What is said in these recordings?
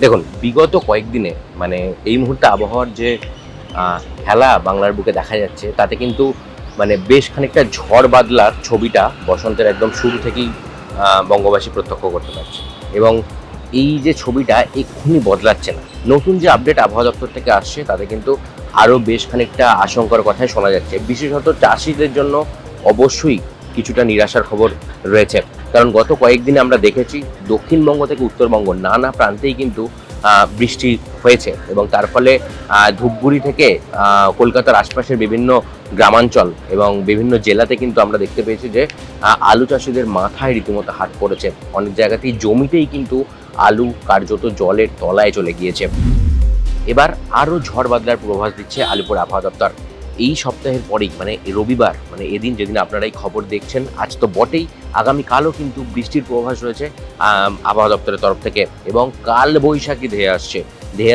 দেখুন, বিগত কয়েকদিনে মানে এই মুহূর্তে আবহাওয়ার যে খেলা বাংলার বুকে দেখা যাচ্ছে, তাতে কিন্তু মানে বেশ খানিকটা ঝড় বাদলার ছবিটা বসন্তের একদম শুরু থেকেই বঙ্গবাসী প্রত্যক্ষ করতে পারছে। এবং এই যে ছবিটা এক্ষুনি বদলাচ্ছে না, নতুন যে আপডেট আবহাওয়া দপ্তর থেকে আসছে তাতে কিন্তু আরও বেশ খানিকটা আশঙ্কার কথাই শোনা যাচ্ছে। বিশেষত চাষিদের জন্য অবশ্যই কিছুটা নিরাশার খবর রয়েছে। কারণ গত কয়েকদিনে আমরা দেখেছি দক্ষিণবঙ্গ থেকে উত্তরবঙ্গ নানা প্রান্তেই কিন্তু বৃষ্টি হয়েছে এবং তার ফলে ধূপগুড়ি থেকে কলকাতার আশপাশের বিভিন্ন গ্রামাঞ্চল এবং বিভিন্ন জেলাতে কিন্তু আমরা দেখতে পেয়েছি যে আলু চাষিদের মাথায় রীতিমতো হাত পড়েছে। অনেক জায়গাতেই জমিতেই কিন্তু আলু কার্যত জলের তলায় চলে গিয়েছে। এবার আরও ঝড় বাদলার পূর্বাভাস দিচ্ছে আলিপুর আবহাওয়া দপ্তর। এই সপ্তাহের পরেই মানে রবিবার, মানে এদিন যেদিন আপনারা এই খবর দেখছেন, আজ তো বটেই, আগামীকালও কিন্তু বৃষ্টির পূর্বাভাস রয়েছে আবহাওয়া দপ্তরের তরফ থেকে। এবং কাল বৈশাখী ধেয়ে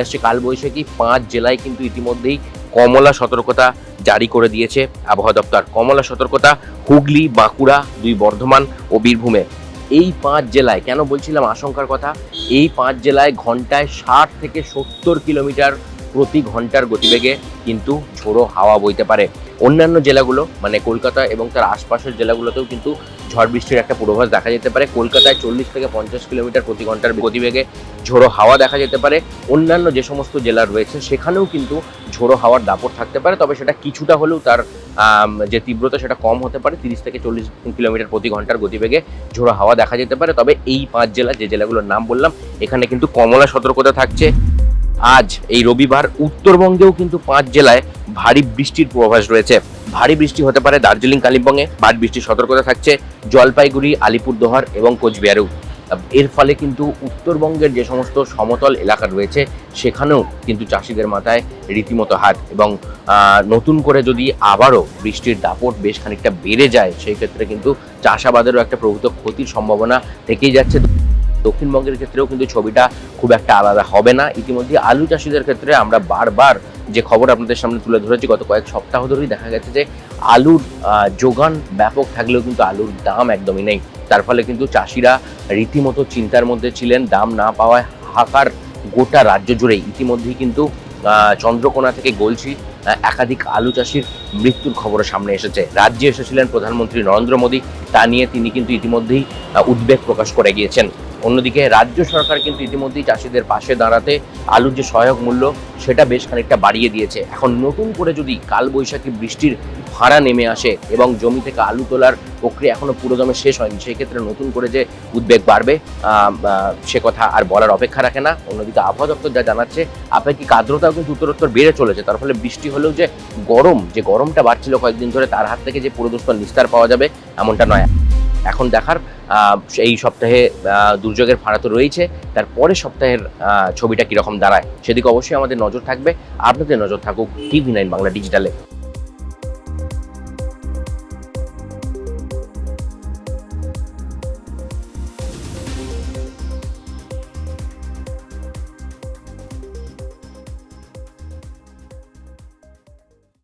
আসছে কাল বৈশাখী। 5 জেলায় কিন্তু ইতিমধ্যেই কমলা সতর্কতা জারি করে দিয়েছে আবহাওয়া দপ্তর। কমলা সতর্কতা হুগলি, বাঁকুড়া, 2 বর্ধমান ও বীরভূমে। এই 5 জেলায় কেন বলছিলাম আশঙ্কার কথা, এই 5 জেলায় ঘন্টায় 60 থেকে 70 কিলোমিটার প্রতি ঘন্টার গতিবেগে কিন্তু ঝোড়ো হাওয়া বইতে পারে। অন্যান্য জেলাগুলো মানে কলকাতা এবং তার আশপাশের জেলাগুলোতেও কিন্তু ঝড় বৃষ্টির একটা পূর্বাভাস দেখা যেতে পারে। কলকাতায় 40 থেকে 50 কিলোমিটার প্রতি ঘন্টার গতিবেগে ঝোড়ো হাওয়া দেখা যেতে পারে। অন্যান্য যে সমস্ত জেলা রয়েছে সেখানেও কিন্তু ঝোড়ো হাওয়ার দাপট থাকতে পারে, তবে সেটা কিছুটা হলেও তার যে তীব্রতা সেটা কম হতে পারে। 30 থেকে 40 কিলোমিটার প্রতি ঘন্টার গতিবেগে ঝোড়ো হাওয়া দেখা যেতে পারে। তবে এই 5 জেলা, যে জেলাগুলোর নাম বললাম, এখানে কিন্তু কমলা সতর্কতা থাকছে। আজ এই রবিবার উত্তরবঙ্গেও কিন্তু 5 জেলায় ভারী বৃষ্টির পূর্বাভাস রয়েছে। ভারী বৃষ্টি হতে পারে দার্জিলিং, কালিম্পংয়ে। বাদ বৃষ্টির সতর্কতা থাকছে জলপাইগুড়ি, আলিপুরদুয়ার এবং কোচবিহারেও। এর ফলে কিন্তু উত্তরবঙ্গের যে সমস্ত সমতল এলাকা রয়েছে সেখানেও কিন্তু চাষিদের মাথায় রীতিমতো হাত। এবং নতুন করে যদি আবারও বৃষ্টির দাপট বেশ খানিকটা বেড়ে যায়, সেই ক্ষেত্রে কিন্তু চাষাবাদেরও একটা প্রভূত ক্ষতির সম্ভাবনা থেকেই যাচ্ছে। দক্ষিণবঙ্গের ক্ষেত্রেও কিন্তু ছবিটা খুব একটা আলাদা হবে না। ইতিমধ্যে আলু চাষিদের ক্ষেত্রে আমরা বারবার যে খবর আপনাদের সামনে তুলে ধরেছি, গত কয়েক সপ্তাহ ধরেই দেখা গেছে যে আলুর যোগান ব্যাপক থাকলেও কিন্তু আলুর দাম একদমই নেই। তার ফলে কিন্তু চাষিরা রীতিমতো চিন্তার মধ্যে ছিলেন। দাম না পাওয়ায় হাহাকার গোটা রাজ্য জুড়েই। ইতিমধ্যেই কিন্তু চন্দ্রকোনা থেকে গলছি একাধিক আলু চাষির মৃত্যুর খবরের সামনে এসেছে। রাজ্যে এসেছিলেন প্রধানমন্ত্রী নরেন্দ্র মোদী, তা নিয়ে তিনি কিন্তু ইতিমধ্যেই উদ্বেগ প্রকাশ করে গিয়েছেন। অন্যদিকে রাজ্য সরকার কিন্তু ইতিমধ্যেই চাষিদের পাশে দাঁড়াতে আলুর যে সহায়ক মূল্য সেটা বেশ খানিকটা বাড়িয়ে দিয়েছে। এখন নতুন করে যদি কালবৈশাখী বৃষ্টির ভাড়া নেমে আসে এবং জমি থেকে আলু তোলার প্রক্রিয়া এখনো পুরোদমে শেষ হয়নি, সেই ক্ষেত্রে নতুন করে যে উদ্বেগ বাড়বে সে কথা আর বলার অপেক্ষা রাখে না। অন্যদিকে আবহাওয়া দপ্তর যা জানাচ্ছে, আপেক্ষিক আর্দ্রতাও কিন্তু উত্তরোত্তর বেড়ে চলেছে। তার ফলে বৃষ্টি হলেও যে গরমটা বাড়ছিল কয়েকদিন ধরে, তার হাত থেকে যে পুরোদস্তুর নিস্তার পাওয়া যাবে এমনটা নয়। এখন দেখার এই সপ্তাহে দুর্যোগের ভাড়া তো রয়েছে, তার পরের সপ্তাহের ছবিটা কিরকম দাঁড়ায় সেদিকে অবশ্যই আমাদের নজর থাকবে। আপনাদের নজর থাকুক TV9 বাংলা ডিজিটালে।